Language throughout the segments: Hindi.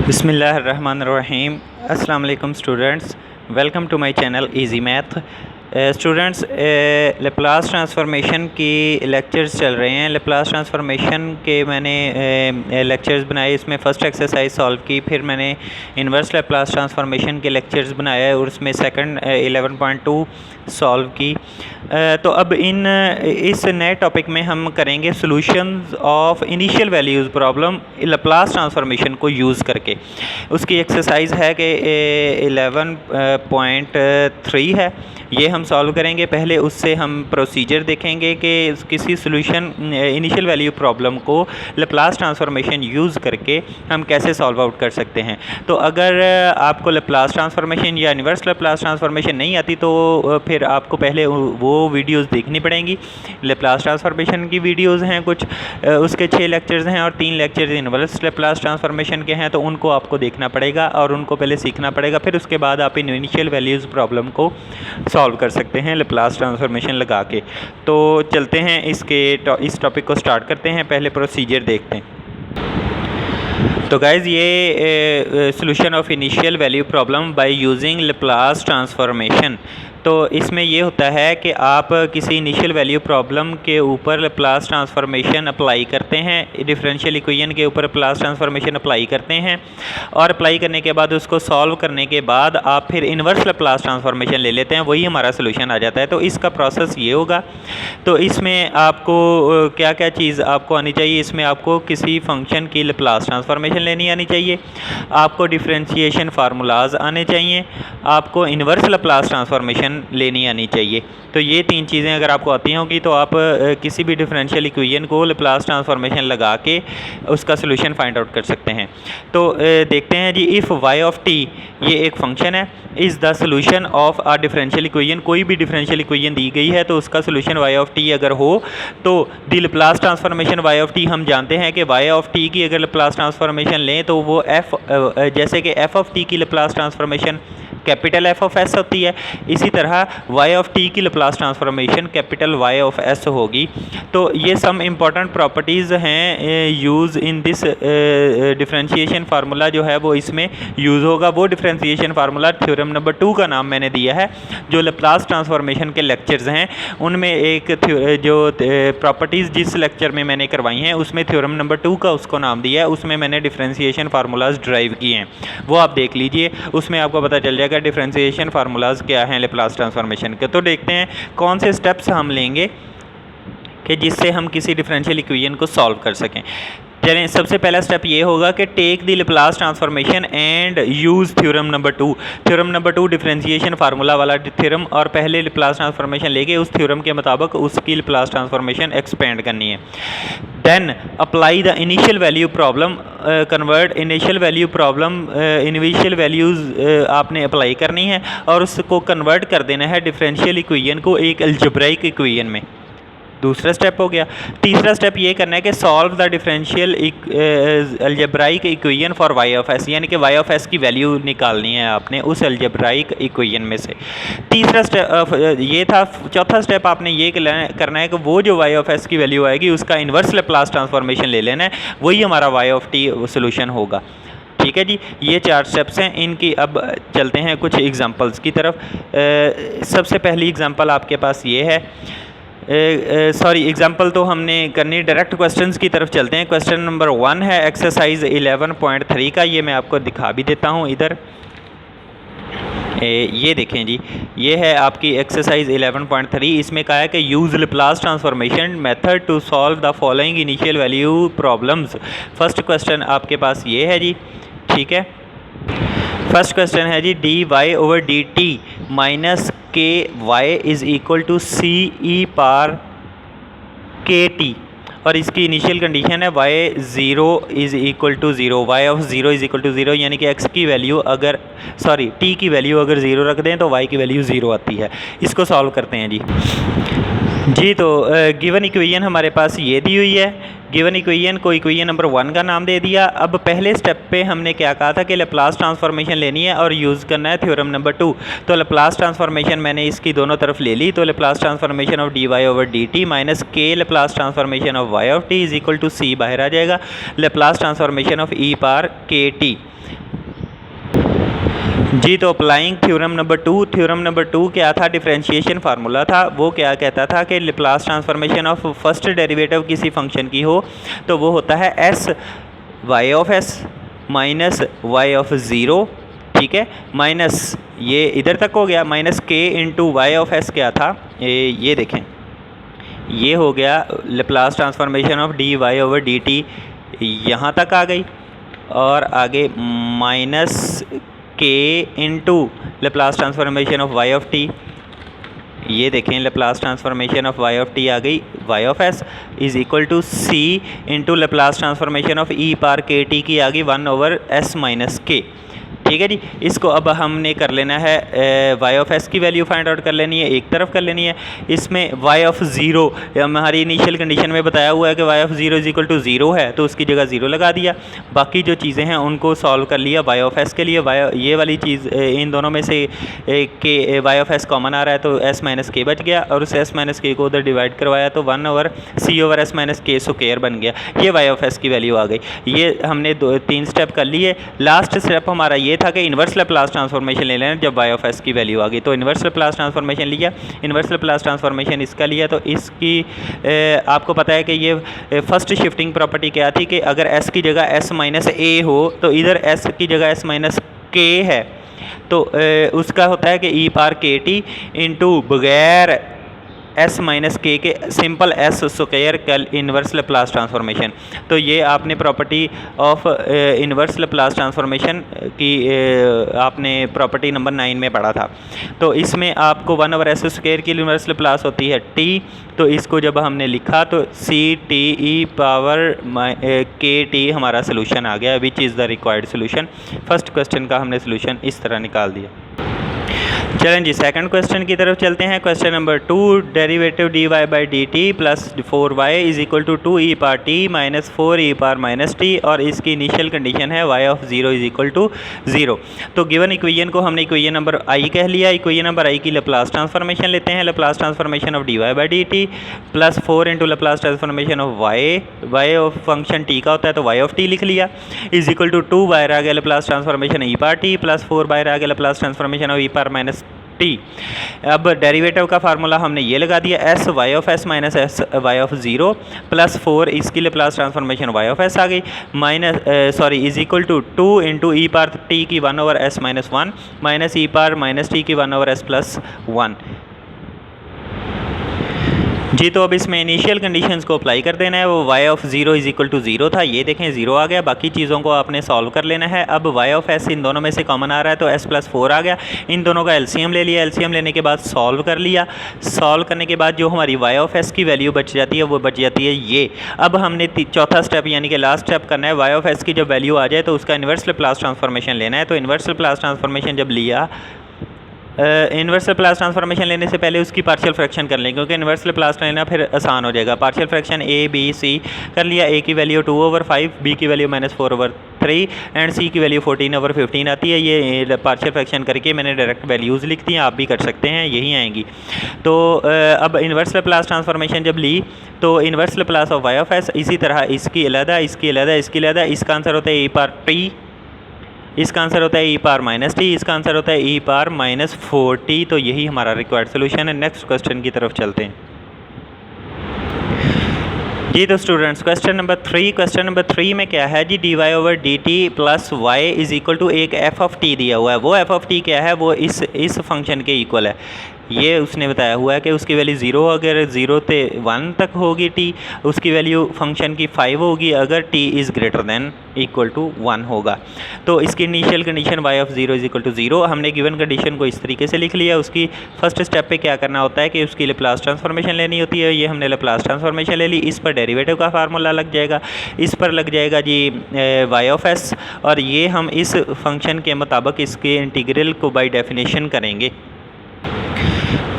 बिस्मिल्लाहिर्रहमानिर्रहीम। अस्सलाम वालेकुम students, welcome to my channel easy math. Students, Laplace transformation की लेक्चर्स चल रहे हैं। लेप्लास ट्रांसफॉर्मेशन के मैंने लेक्चर्स बनाए, इसमें फ़र्स्ट एक्सरसाइज सॉल्व की, फिर मैंने इन्वर्स लेप्लास ट्रांसफॉर्मेशन के लेक्चर्स बनाए और उसमें सेकंड 11.2 सॉल्व की। तो अब इस नए टॉपिक में हम करेंगे solutions of initial values problem Laplace transformation को यूज़ करके। उसकी एक्सरसाइज है कि 11.3 है, ये हम सॉल्व करेंगे। पहले उससे हम प्रोसीजर देखेंगे कि किसी सॉल्यूशन इनिशियल वैल्यू प्रॉब्लम को लेप्लास ट्रांसफॉर्मेशन यूज़ करके हम कैसे सॉल्व आउट कर सकते हैं। तो अगर आपको लेप्लास ट्रांसफॉर्मेशन या इन्वर्स लेप्लास ट्रांसफॉर्मेशन नहीं आती तो फिर आपको पहले वो वीडियोस देखनी पड़ेंगी। लेप्लास ट्रांसफॉर्मेशन की वीडियोस हैं कुछ, उसके 6 लेक्चर्स हैं और 3 लेक्चर्स इन्वर्स लेप्लास ट्रांसफॉर्मेशन के हैं, तो उनको आपको देखना पड़ेगा और उनको पहले सीखना पड़ेगा। फिर उसके बाद आप इन इनिशियल वैल्यूज़ प्रॉब्लम को सॉल्व कर सकते हैं लेप्लास ट्रांसफॉर्मेशन लगा के। तो चलते हैं इस टॉपिक को स्टार्ट करते हैं। पहले प्रोसीजर देखते हैं। तो गाइज़, ये solution of initial value problem by using Laplace transformation. तो इसमें ये होता है कि आप किसी इनिशियल वैल्यू प्रॉब्लम के ऊपर लेप्लास ट्रांसफॉर्मेशन अप्लाई करते हैं, डिफरेंशियल इक्वेशन के ऊपर लेप्लास ट्रांसफॉर्मेशन अप्लाई करते हैं और अप्लाई करने के बाद उसको सॉल्व करने के बाद आप फिर इन्वर्स लेप्लास ट्रांसफॉर्मेशन ले लेते हैं, वही हमारा सोल्यूशन आ जाता है। तो इसका प्रोसेस ये होगा। तो इसमें आपको क्या क्या चीज़ आपको आनी चाहिए, इसमें आपको किसी फंक्शन की लेप्लास ट्रांसफॉर्मेशन लेनी आनी चाहिए, आपको डिफरेंशिएशन फार्मूलाज आने चाहिए, आपको इन्वर्स लेप्लास ट्रांसफॉर्मेशन लेनी आनी चाहिए। तो ये 3 चीज़ें अगर आपको आती होंगी तो आप किसी भी डिफरेंशियल इक्वेशन को लेप्लास ट्रांसफॉर्मेशन लगा के उसका सोल्यूशन फाइंड आउट कर सकते हैं। तो देखते हैं जी। इफ़ y ऑफ t, ये एक फंक्शन है, is the solution of a differential equation. कोई भी डिफरेंशियल इक्वेशन दी गई है तो उसका सोल्यूशन y ऑफ t अगर हो तो the Laplace transformation y of t, हम जानते हैं कि y ऑफ t की अगर लेप्लास ट्रांसफॉर्मेशन लें तो वो जैसे कि f ऑफ t की Laplace transformation capital F of S होती है, इसी तरह y ऑफ t की Laplace transformation capital Y of S होगी। तो ये सम इम्पॉर्टेंट प्रॉपर्टीज़ हैं use in this differentiation formula, जो है वो इसमें यूज़ होगा। वो डिफरेंशिएशन फार्मूला थ्योरम नंबर 2 का नाम मैंने दिया है। जो लेप्लास ट्रांसफॉर्मेशन के लेक्चर्स हैं उनमें एक जो प्रॉपर्टीज़ जिस लेक्चर में मैंने करवाई हैं उसमें थ्योरम नंबर 2 का उसको नाम दिया है, उसमें मैंने डिफरेंशिएशन फार्मूलाज ड्राइव किए हैं, वो आप देख लीजिए, उसमें आपको पता चल जाएगा डिफरेंशिएशन फार्मूलाज क्या हैं लेप्लास ट्रांसफॉर्मेशन के। तो देखते हैं कौन से स्टेप्स हम लेंगे कि जिससे हम किसी डिफरेंशियल इक्वेशन को सॉल्व कर सकें। चलें, सबसे पहला स्टेप ये होगा कि take the Laplace transformation and use theorem number 2। Theorem number 2 differentiation formula वाला थ्योरम, और पहले लेप्लास ट्रांसफॉर्मेशन लेके उस थ्योरम के मुताबिक उसकी लेप्लास ट्रांसफॉर्मेशन एक्सपेंड करनी है। Then apply the initial value problem, convert initial value problem, initial values आपने अप्लाई करनी है और उसको कन्वर्ट कर देना है डिफरेंशियल इक्वेशन को एक अलजेब्राइक इक्वेशन में। दूसरा स्टेप हो गया। तीसरा स्टेप ये करना है कि solve the differential algebraic equation for y of s, यानी कि y ऑफ s की वैल्यू निकालनी है आपने उस अलजेब्राइक इक्वेशन में से। तीसरा स्टेप ये था। चौथा स्टेप आपने ये करना है कि वो जो y ऑफ s की वैल्यू आएगी उसका इन्वर्स लेप्लास ट्रांसफॉर्मेशन ले लेना है, वही हमारा y ऑफ t सोल्यूशन होगा। ठीक है जी, ये 4 स्टेप्स हैं इनकी। अब चलते हैं कुछ एग्जांपल्स की तरफ। सबसे पहली एग्जांपल आपके पास ये है, एग्जाम्पल तो हमने करनी, डायरेक्ट क्वेश्चंस की तरफ चलते हैं। क्वेश्चन नंबर 1 है एक्सरसाइज 11.3 का, ये मैं आपको दिखा भी देता हूँ इधर। ये देखें जी, ये है आपकी एक्सरसाइज 11.3। इसमें कहा है कि use Laplace transformation method to solve the following initial value problems. First question आपके पास ये है जी, ठीक है। फर्स्ट क्वेश्चन है जी, d y over d t minus k y is equal to c e पार के टी, और इसकी इनिशियल कंडीशन है y 0 is equal to 0, y of 0 is equal to 0, यानी कि x की वैल्यू अगर t की वैल्यू अगर 0 रख दें तो y की वैल्यू 0 आती है। इसको सॉल्व करते हैं जी। तो गिवन इक्वेशन हमारे पास ये दी हुई है। गिवन इक्वेशन को इक्वेशन नंबर 1 का नाम दे दिया। अब पहले स्टेप पे हमने क्या कहा था कि लेप्लास ट्रांसफॉर्मेशन लेनी है और यूज़ करना है थ्योरम नंबर 2। तो लेप्लास ट्रांसफॉर्मेशन मैंने इसकी दोनों तरफ ले ली। तो Laplace transformation of d y over d t minus k Laplace transformation of y of t is equal to c बाहर आ जाएगा। लेप्लास ट्रांसफॉर्मेशन ऑफ e पार के टी जी तो अप्लाइंग थ्योरम नंबर टू क्या था, डिफरेंशिएशन फार्मूला था। वो क्या कहता था कि Laplace transformation of first derivative किसी फंक्शन की हो तो वो होता है s y of s minus y of zero, ठीक है, माइनस ये इधर तक हो गया, minus k into y of S क्या था, ये देखें ये हो गया Laplace transformation of d y over d t, यहाँ तक आ गई, और आगे minus k into Laplace transformation of y of t, ये देखें Laplace transformation of y of t आ गई, y of s is equal to c into Laplace transformation of e पार के टी की आ गई 1 ओवर एस माइनस के, ठीक है जी। इसको अब हमने कर लेना है वाई ऑफ एस की वैल्यू फाइंड आउट कर लेनी है, एक तरफ कर लेनी है। इसमें वाई ऑफ ज़ीरो हमारी इनिशियल कंडीशन में बताया हुआ है कि y of zero is equal to zero है, तो उसकी जगह ज़ीरो लगा दिया। बाकी जो चीज़ें हैं उनको सॉल्व कर लिया वाई ऑफ एस के लिए। ये वाली चीज़ इन दोनों में से के वाई ऑफ एस कॉमन आ रहा है तो एस माइनस के बच गया, और उस एस माइनस के को उधर डिवाइड करवाया तो 1 ओवर सी ओवर एस माइनस के स्क्वायर बन गया। ये वाई ऑफ एस की वैल्यू आ गई। ये हमने 3 स्टेप कर लिए। लास्ट स्टेप हमारा ये था कि इन्वर्स लैप्लास ट्रांसफॉर्मेशन ले लेना जब वाई ऑफ एस की वैल्यू आ गई, तो इन्वर्स लैप्लास ट्रांसफॉर्मेशन लिया, इन्वर्स लैप्लास ट्रांसफॉर्मेशन इसका लिया, तो इसकी आपको पता है कि ये फर्स्ट शिफ्टिंग प्रॉपर्टी क्या थी कि अगर एस की जगह एस माइनस ए हो तो इधर एस की जगह एस माइनस के है, तो उसका होता है कि ई पार के टी इंटू बगैर एस माइनस के सिंपल एस स्क्वायर कल इन्वर्स लैप्लास ट्रांसफॉर्मेशन। तो ये आपने property of inverse Laplace transformation की आपने प्रॉपर्टी नंबर 9 में पढ़ा था। तो इसमें आपको 1 ओवर एस स्क्वायर की इन्वर्स लैप्लास होती है टी, तो इसको जब हमने लिखा तो सी टी ई पावर के टी हमारा सोल्यूशन आ गया, which is the required solution. First question का हमने सोल्यूशन इस तरह निकाल दिया। चलें जी सेकंड क्वेश्चन की तरफ चलते हैं। Question number 2, derivative d y by d t plus 4y is equal to 2 e पार टी माइनस 4 ई पार माइनस टी, और इसकी इनिशियल कंडीशन है y of 0 is equal to 0। तो गिवन इक्वेशन को हमने इक्वेशन नंबर i कह लिया। इक्वेशन नंबर i की लैप्लास ट्रांसफॉर्मेशन लेते हैं, Laplace transformation of d y by d t plus 4 into Laplace transformation of y of function t का होता है तो y ऑफ t लिख लिया, इज इक्वल टू 2 बाहर आ गया लैप्लास ट्रांसफॉर्मेशन ई पार टी प्लस 4 बाहर आ गया लैप्लास ट्रांसफॉर्मेशन ऑफ ई पार माइनस टी। अब डेरिवेटिव का फार्मूला हमने ये लगा दिया, s y of s minus s y of 0 plus 4 इसकी Laplace transformation y of s आ गई, minus is equal to 2 into e पार टी की 1 over s minus 1 minus e पार माइनस टी की 1 ओवर एस प्लस 1। जी तो अब इसमें इनिशियल कंडीशंस को अप्लाई कर देना है। वो y of 0 is equal to 0 था, ये देखें 0 आ गया। बाकी चीज़ों को आपने सॉल्व कर लेना है। अब y ऑफ s इन दोनों में से कॉमन आ रहा है तो s प्लस 4 आ गया। इन दोनों का एलसीएम ले लिया, एलसीएम लेने के बाद सॉल्व कर लिया। सॉल्व करने के बाद जो हमारी y ऑफ s की वैल्यू बच जाती है वो बच जाती है ये। अब हमने चौथा स्टेप यानी कि लास्ट स्टेप करना है। y ऑफ s की जब वैल्यू आ जाए तो उसका इन्वर्स लैप्लास ट्रांसफॉर्मेशन लेना है। तो इन्वर्स लैप्लास ट्रांसफॉर्मेशन जब लिया, इन्वर्स लैप्लास ट्रांसफॉर्मेशन लेने से पहले उसकी पार्शियल फ्रैक्शन कर लें, क्योंकि इन्वर्स लैप्लास लेना फिर आसान हो जाएगा। Partial fraction A B C कर लिया, ए की वैल्यू 2 ओवर 5, बी की वैल्यू माइनस 4 ओवर 3 एंड सी की वैल्यू 14 ओवर 15 आती है। ये पार्शियल फ्रैक्शन करके मैंने डायरेक्ट वैल्यूज़ लिख दी हैं, आप भी कर सकते हैं, यही आएंगी। तो अब इन्वर्स लैप्लास ट्रांसफॉर्मेशन जब ली तो inverse Laplace of y of s, इसी तरह इसकी अलग, इसकी अलग, इसकी अलग, इसका आंसर होता है ई पार टी, इसका आंसर होता है ई पार माइनस टी, इसका आंसर होता है ई पार माइनस 4t। तो यही हमारा रिक्वायर्ड सोल्यूशन है। नेक्स्ट क्वेश्चन की तरफ चलते हैं। जी तो स्टूडेंट्स क्वेश्चन नंबर 3 में क्या है जी, d y over d t plus y is equal to एक एफ ऑफ टी दिया हुआ है। वो एफ ऑफ टी क्या है, वो इस फंक्शन के इक्वल है। ये उसने बताया हुआ है कि उसकी वैल्यू 0 अगर 0 से 1 तक होगी टी, उसकी वैल्यू फंक्शन की 5 होगी अगर t is greater than equal to 1 होगा। तो इसकी initial condition y of 0 is equal to 0। हमने गिवन कंडीशन को इस तरीके से लिख लिया। उसकी फर्स्ट स्टेप पे क्या करना होता है कि उसकी लैप्लास ट्रांसफॉर्मेशन लेनी होती है। ये हमने लैप्लास ट्रांसफॉर्मेशन ले ली। इस पर डेरिवेटिव का फार्मूला लग जाएगा, इस पर लग जाएगा जी y ऑफ s, और ये हम इस फंक्शन के मुताबिक इसके इंटीग्रल को बाई डेफिनेशन करेंगे।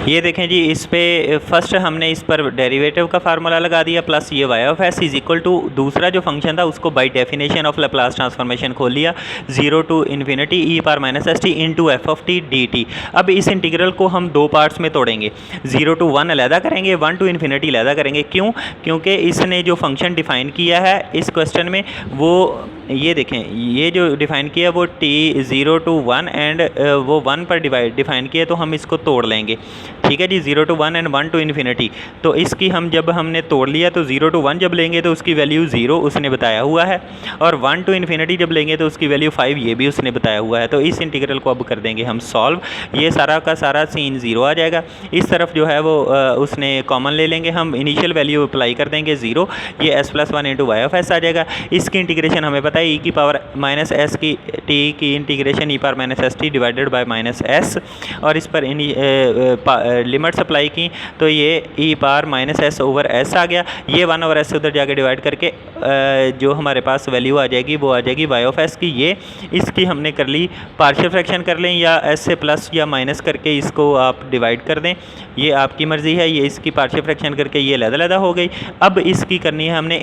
ये देखें जी, इस पे फर्स्ट हमने इस पर डेरिवेटिव का फार्मूला लगा दिया प्लस ये y of s is equal to दूसरा जो फंक्शन था उसको by definition of Laplace transformation खोल लिया, 0 टू इन्फिनिटी ई पार minus s t into f of t d t. अब इस इंटीग्रल को हम 2 पार्ट्स में तोड़ेंगे, 0 टू 1 अलहदा करेंगे, 1 टू इन्फिनिटी अलहदा करेंगे। क्यों? क्योंकि इसने जो फंक्शन डिफाइन किया है इस क्वेश्चन में वो ये देखें, ये जो डिफ़ाइन किया वो t 0 to 1 एंड वो 1 पर डिफ़ाइन किया, तो हम इसको तोड़ लेंगे। ठीक है जी, 0 to 1 एंड 1 to इन्फिनिटी। तो इसकी हम जब हमने तोड़ लिया तो 0 to 1 जब लेंगे तो उसकी वैल्यू 0 उसने बताया हुआ है, और 1 to इन्फिनिटी जब लेंगे तो उसकी वैल्यू 5 ये भी उसने बताया हुआ है। तो इस इंटीग्रल को अब कर देंगे हम सॉल्व। ये सारा का सारा सीन 0 आ जाएगा। इस तरफ जो है वो उसने कॉमन ले लेंगे हम, इनिशियल वैल्यू अप्लाई कर देंगे 0, ये s+1 into y of s आ जाएगा। इसकी इंटीग्रेशन हमें पता है, e की पावर माइनस एस की t की integration e power minus s t divided by minus s, और इस पर लिमिट्स अप्लाई की तो ये e power minus s over s आ गया। ये 1 ओवर एस से उधर जाके डिवाइड करके जो हमारे पास वैल्यू आ जाएगी वो आ जाएगी वाई ऑफ एस की। ये इसकी हमने कर ली, पार्शियल फ्रैक्शन कर लें या एस से प्लस या माइनस करके इसको आप डिवाइड कर दें, ये आपकी मर्ज़ी है। ये इसकी पार्शियल फ्रैक्शन करके ये अलग-अलग हो गई। अब इसकी करनी है हमने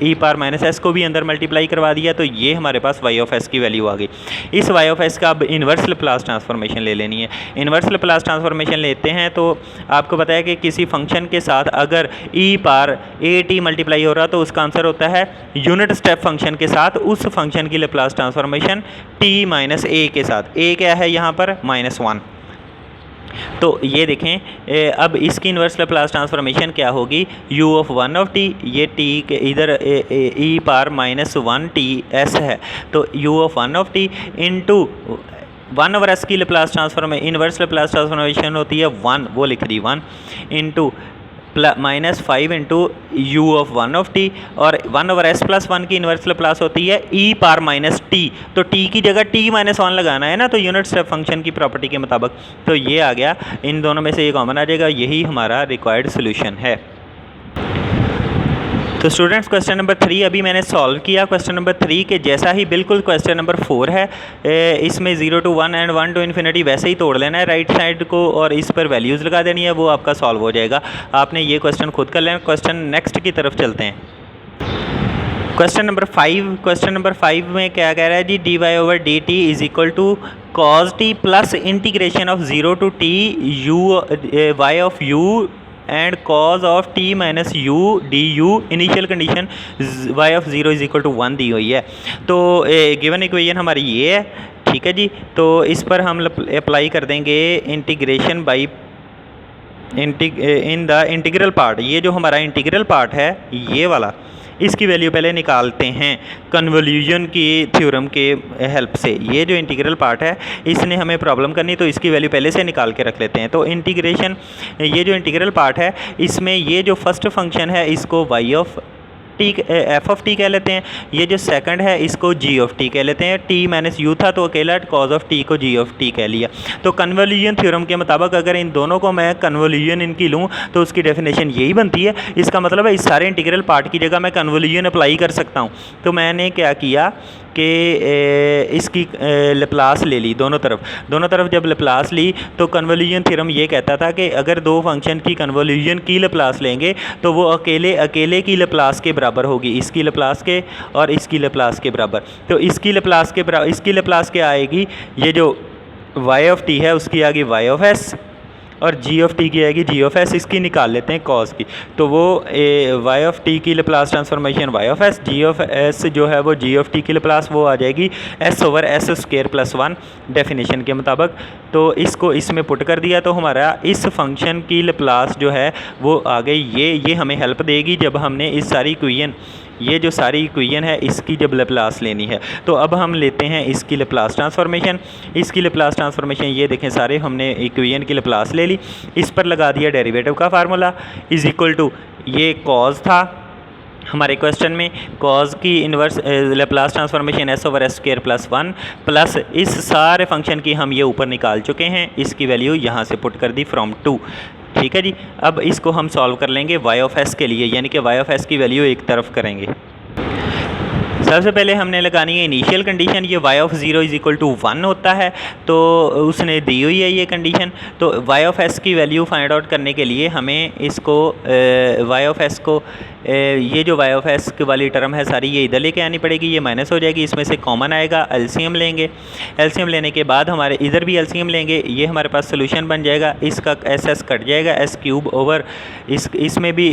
ई पावर माइनस एस को भी अंदर मल्टीप्लाई करवा दिया, तो ये हमारे पास वाई ऑफ एस की वैल्यू आ गई। इस वाई ऑफ एस का अब इन्वर्स लैप्लास ट्रांसफॉर्मेशन ले लेनी है। इन्वर्स लैप्लास ट्रांसफॉर्मेशन लेते हैं तो आपको पता है कि किसी फंक्शन के साथ अगर ई पावर ए टी मल्टीप्लाई हो रहा तो उसका आंसर होता है यूनिट स्टेप फंक्शन के साथ उस फंक्शन की लैप्लास ट्रांसफॉर्मेशन टी माइनस ए के साथ। ए क्या है यहाँ पर? -1। तो ये देखें, अब इसकी इन्वर्स लैप्लास ट्रांसफॉर्मेशन क्या होगी? u ऑफ 1 ऑफ t, ये t के इधर e पावर -1t s है, तो u of 1 of t into 1 over s की Laplace transformation, inverse Laplace transformation होती है 1, वो लिख दी 1 into -5 into u of 1 of t, और 1 ओवर एस प्लस 1 की इन्वर्स लैप्लास होती है ई पावर माइनस टी। तो टी की जगह t-1 लगाना है ना, तो यूनिट स्टेप फंक्शन की प्रॉपर्टी के मुताबिक। तो ये आ गया, इन दोनों में से ये कॉमन आ जाएगा, यही हमारा रिक्वायर्ड सोल्यूशन है। तो स्टूडेंट्स, क्वेश्चन नंबर 3 अभी मैंने सॉल्व किया। क्वेश्चन नंबर 3 के जैसा ही बिल्कुल क्वेश्चन नंबर 4 है। इसमें 0 to 1 एंड 1 to इन्फिनिटी वैसे ही तोड़ लेना है राइट साइड को, और इस पर वैल्यूज़ लगा देनी है, वो आपका सॉल्व हो जाएगा। आपने ये क्वेश्चन खुद कर लेना। क्वेश्चन नेक्स्ट की तरफ चलते हैं। Question number 5। क्वेश्चन नंबर 5 में क्या कह रहा है जी? dy over d t is equal to cos t plus integration of 0 to t u y of u and cos of t minus u d u. Initial condition y of 0 is equal to 1 दी हुई है। तो गिवन इक्वेशन हमारी ये है, ठीक है जी। तो इस पर हम अप्लाई कर देंगे integration by in the integral part. ये जो हमारा इंटीग्रल पार्ट है ये वाला, इसकी वैल्यू पहले निकालते हैं कन्वोल्यूशन की थ्योरम के हेल्प से। ये जो इंटीग्रल पार्ट है इसने हमें प्रॉब्लम करनी, तो इसकी वैल्यू पहले से निकाल के रख लेते हैं। तो इंटीग्रेशन, ये जो इंटीग्रल पार्ट है इसमें ये जो फर्स्ट फंक्शन है इसको y of T F of T कह लेते हैं। ये जो सेकंड है इसको जी ऑफ टी कह लेते हैं। टी माइनस यू था तो अकेला कॉज ऑफ टी को जी ऑफ टी कह लिया। तो कन्वोल्यूशन थ्योरम के मुताबिक अगर इन दोनों को मैं कन्वोल्यूशन इनकी लूँ तो उसकी डेफिनेशन यही बनती है। इसका मतलब है इस सारे इंटीग्रल पार्ट की जगह मैं कन्वोल्यूशन अप्लाई कर सकता हूँ। तो मैंने क्या किया कि इसकी लैप्लास ले ली दोनों तरफ जब लैप्लास ली तो कन्वोल्यूशन थ्योरम ये कहता था कि अगर दो फंक्शन की कन्वोल्यूशन की लैप्लास लेंगे तो वो अकेले की लैप्लास के बराबर होगी, इसकी लैप्लास के और इसकी लैप्लास के बराबर। तो इसकी लैप्लास क्या आएगी? ये जो y ऑफ t है उसकी आएगी y ऑफ s, और जी ऑफ टी की आएगी जी ऑफ एस। इसकी निकाल लेते हैं कॉस की। तो वो वाई ऑफ टी की Laplace transformation y of s, g of s जो है वो जी ऑफ टी की लैप्लास वो आ जाएगी s over s square plus 1 definition के मुताबिक। तो इसको इसमें पुट कर दिया तो हमारा इस फंक्शन की लैप्लास जो है वो आ गई। ये हमें हेल्प देगी जब हमने इस सारी इक्वेशन, ये जो सारी इक्वेशन है इसकी जब लैप्लास लेनी है। तो अब हम लेते हैं इसकी लैप्लास ट्रांसफॉर्मेशन। इसकी लैप्लास ट्रांसफॉर्मेशन ये देखें, सारे हमने इक्वेशन की लैप्लास ले ली, इस पर लगा दिया डेरिवेटिव का फार्मूला इज इक्वल टू, ये कॉज था हमारे क्वेश्चन में, कॉज की inverse Laplace transformation S over s square plus 1 plus इस सारे फंक्शन की हम ये ऊपर निकाल चुके हैं, इसकी वैल्यू यहाँ से पुट कर दी फ्रॉम 2। ठीक है जी। अब इसको हम सॉल्व कर लेंगे y ऑफ s के लिए, यानी कि y ऑफ s की वैल्यू एक तरफ करेंगे। सबसे पहले हमने लगानी है इनिशियल कंडीशन। ये y of 0 is equal to 1 होता है, तो उसने दी हुई है ये कंडीशन। तो y ऑफ s की वैल्यू फाइंड आउट करने के लिए हमें इसको y ऑफ s को ये जो y ऑफ s की वाली टर्म है सारी ये इधर लेके आनी पड़ेगी, ये माइनस हो जाएगी, इसमें से कॉमन आएगा, एलसीएम लेंगे। एलसीएम लेने के बाद हमारे इधर भी एलसीएम लेंगे, ये हमारे पास सोल्यूशन बन जाएगा। इसका एस कट जाएगा, एस क्यूब ओवर इसमें भी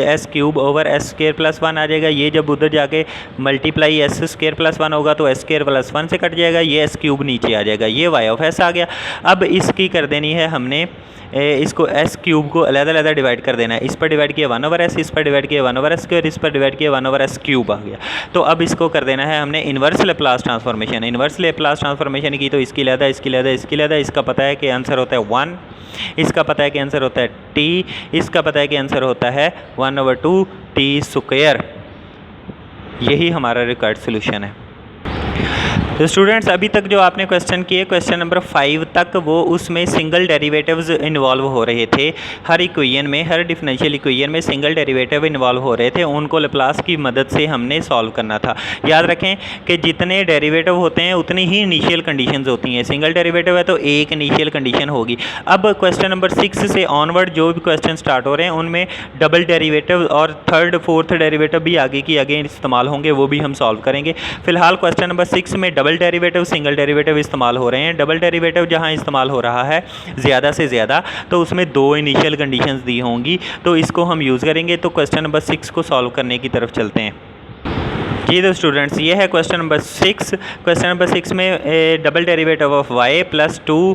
S cube over s square plus 1 आ जाएगा। ये जब उधर जाके मल्टीप्लाई एस स्क्वायर प्लस 1 होगा तो एस स्क्वायर प्लस 1 से कट जाएगा, ये एस क्यूब नीचे आ जाएगा, ये वाई ऑफ एस आ गया। अब इसकी कर देनी है हमने इसको एस क्यूब को अलग-अलग डिवाइड कर देना है। इस पर डिवाइड किया 1/s, इस पर डिवाइड किया 1/s स्क्वायर, इस पर डिवाइड किया 1/s क्यूब आ गया। तो अब इसको कर देना है हमने inverse Laplace transformation. Inverse Laplace transformation की तो इसकी लेदा, इसकी लेदा, इसकी लेदा, इसका पता है कि आंसर होता है 1, इसका पता है कि आंसर होता है t, इसका पता है कि आंसर होता है 1/2 t स्क्वायर। यही हमारा रिक्वायर्ड सोल्यूशन है। तो स्टूडेंट्स अभी तक जो आपने क्वेश्चन किए, क्वेश्चन नंबर 5 तक, वो उसमें सिंगल डेरिवेटिव्स इन्वॉल्व हो रहे थे। हर इक्वेशन में, हर डिफरेंशियल इक्वेशन में सिंगल डेरिवेटिव इन्वॉल्व हो रहे थे, उनको लेप्लास की मदद से हमने सॉल्व करना था। याद रखें कि जितने डेरिवेटिव होते हैं उतनी ही इनिशियल कंडीशंस होती हैं। सिंगल डेरिवेटिव है तो एक इनिशियल कंडीशन होगी। अब क्वेश्चन नंबर 6 से ऑनवर्ड जो भी क्वेश्चन स्टार्ट हो रहे हैं उनमें डबल डेरिवेटिव और थर्ड फोर्थ डेरिवेटिव भी आगे की आगे इस्तेमाल होंगे, वो भी हम सॉल्व करेंगे। फिलहाल क्वेश्चन नंबर 6 में डबल डेरिवेटिव, सिंगल डेरिवेटिव इस्तेमाल हो रहे हैं। डबल डेरिवेटिव जहां इस्तेमाल हो रहा है ज़्यादा से ज़्यादा तो उसमें 2 इनिशियल कंडीशंस दी होंगी, तो इसको हम यूज़ करेंगे। तो क्वेश्चन नंबर 6 को सॉल्व करने की तरफ चलते हैं। जी तो स्टूडेंट्स ये है क्वेश्चन नंबर 6। क्वेश्चन नंबर 6 में double derivative of y plus 2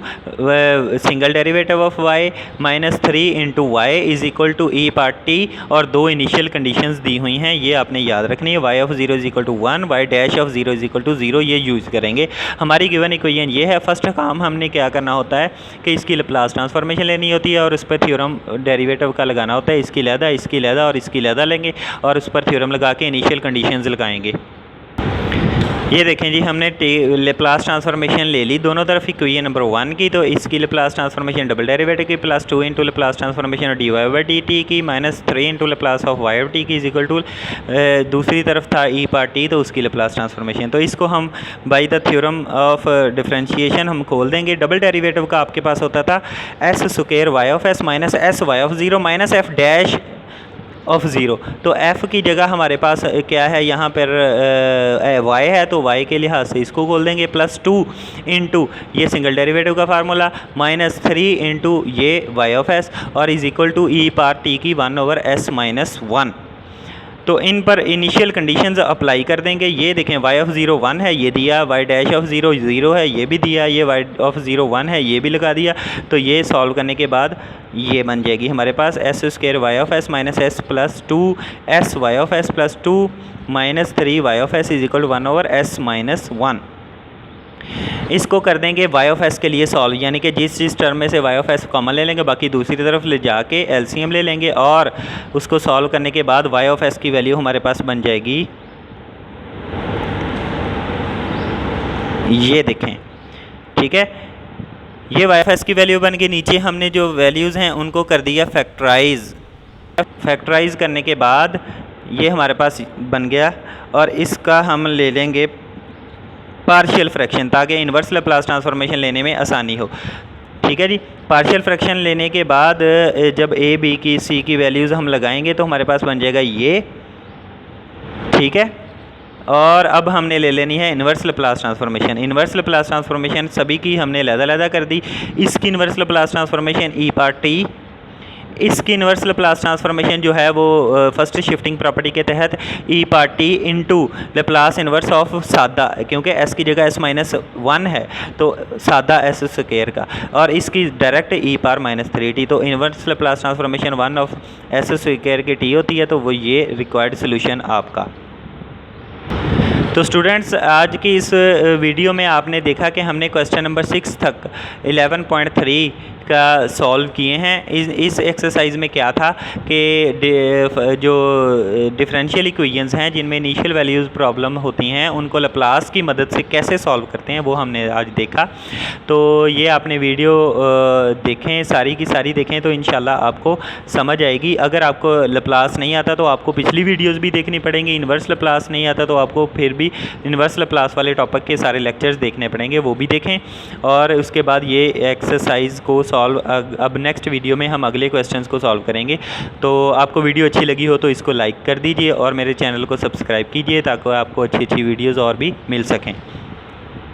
single derivative of y minus 3 into y is equal to e पार्ट टी और 2 इनिशियल कंडीशंस दी हुई हैं, ये आपने याद रखनी है। y of 0 is equal to 1, y dash of 0 is equal to 0, ये यूज़ करेंगे। हमारी गिवन इक्वेशन ये है। फर्स्ट काम हमने क्या करना होता है कि इसकी लेप्लास ट्रांसफॉर्मेशन लेनी होती है और उस पर थ्योरम डेरिवेटिव का लगाना होता है। इसकी लैदा, इसकी लैदा और इसकी लैदा लेंगे और उस पर थ्योरम लगा के इनिशियल कंडीशंस लगाएंगे। ये देखें जी, हमने लेप्लास ट्रांसफॉर्मेशन ले ली दोनों तरफ इक्वेशन नंबर 1 की, तो इसकी लेप्लास ट्रांसफॉर्मेशन डबल डेरिवेटिव की plus 2 into Laplace transformation of d y by d t की minus 3 into Laplace of y of t की इज इक्वल टू दूसरी तरफ था ई पार्ट टी, तो उसकी लेप्लास ट्रांसफॉर्मेशन। तो इसको हम by the theorem of differentiation हम खोल देंगे। डबल डेरिवेटिव का आपके पास होता था s square y of s minus s y of 0 minus f dash of 0। तो f की जगह हमारे पास क्या है, यहाँ पर y है, तो y के लिहाज से इसको खोल देंगे। प्लस 2 इंटू ये सिंगल डेरिवेटिव का फार्मूला माइनस 3 इंटू ये y ऑफ s और इज इक्वल टू ई पार्ट t की 1/s माइनस 1। तो इन पर इनिशियल कंडीशंस अप्लाई कर देंगे। ये देखें y ऑफ 0 1 है, ये दिया। y डैश ऑफ 0 0 है, ये भी दिया। ये y ऑफ 0 1 है, ये भी लगा दिया। तो ये सॉल्व करने के बाद ये बन जाएगी हमारे पास s square y of s minus s plus 2 s y of s plus 2 minus 3 y of s is equal to 1/s minus 1। इसको कर देंगे y ऑफ s के लिए सॉल्व, यानी कि जिस टर्म में से y ऑफ s कॉमन ले लेंगे, बाकी दूसरी तरफ ले जाके एलसीएम ले लेंगे और उसको सॉल्व करने के बाद y ऑफ s की वैल्यू हमारे पास बन जाएगी, ये देखें, ठीक है। ये y ऑफ s की वैल्यू बन के नीचे हमने जो वैल्यूज़ हैं उनको कर दिया फैक्टराइज करने के बाद ये हमारे पास बन गया और इसका हम ले लेंगे पार्शियल फ्रैक्शन ताकि इन्वर्स लेप्लास ट्रांसफॉर्मेशन लेने में आसानी हो। ठीक है जी। पार्शियल फ्रैक्शन लेने के बाद जब a b की c की वैल्यूज़ हम लगाएंगे तो हमारे पास बन जाएगा ये, ठीक है। और अब हमने ले लेनी है inverse Laplace transformation. Inverse Laplace transformation सभी की हमने अलग-अलग कर दी। इसकी इन्वर्स लेप्लास ट्रांसफॉर्मेशन ई पार्ट टी, इसकी इन्वर्स लेप्लास ट्रांसफॉर्मेशन जो है वो फर्स्ट शिफ्टिंग प्रॉपर्टी के तहत ई पार्ट t into Laplace inverse of सादा, क्योंकि एस की जगह एस माइनस 1 है तो सादा एस स्क्वायर का, और इसकी डायरेक्ट ई पार माइनस 3t। तो inverse Laplace transformation 1 of S square की टी होती है, तो वो ये रिक्वायर्ड सोल्यूशन आपका। तो स्टूडेंट्स आज की इस वीडियो में आपने देखा कि हमने क्वेश्चन नंबर 6 तक 11.3 का सॉल्व किए हैं। इस एक्सरसाइज में क्या था कि जो डिफरेंशियल इक्वेशंस हैं जिनमें इनिशियल वैल्यूज़ प्रॉब्लम होती हैं उनको लेप्लास की मदद से कैसे सॉल्व करते हैं वो हमने आज देखा। तो ये आपने वीडियो देखें, सारी की सारी देखें तो इंशाल्लाह आपको समझ आएगी। अगर आपको लेप्लास नहीं आता तो आपको पिछली वीडियोज़ भी देखनी पड़ेंगी। इन्वर्स लेप्लास नहीं आता तो आपको फिर भी इन्वर्स लेप्लास वाले टॉपिक के सारे लेक्चर्स देखने पड़ेंगे, वो भी देखें। और उसके बाद ये एक्सरसाइज को सॉल्व, अब नेक्स्ट वीडियो में हम अगले क्वेश्चंस को सॉल्व करेंगे। तो आपको वीडियो अच्छी लगी हो तो इसको लाइक कर दीजिए और मेरे चैनल को सब्सक्राइब कीजिए ताकि आपको अच्छी अच्छी वीडियोज़ और भी मिल सकें।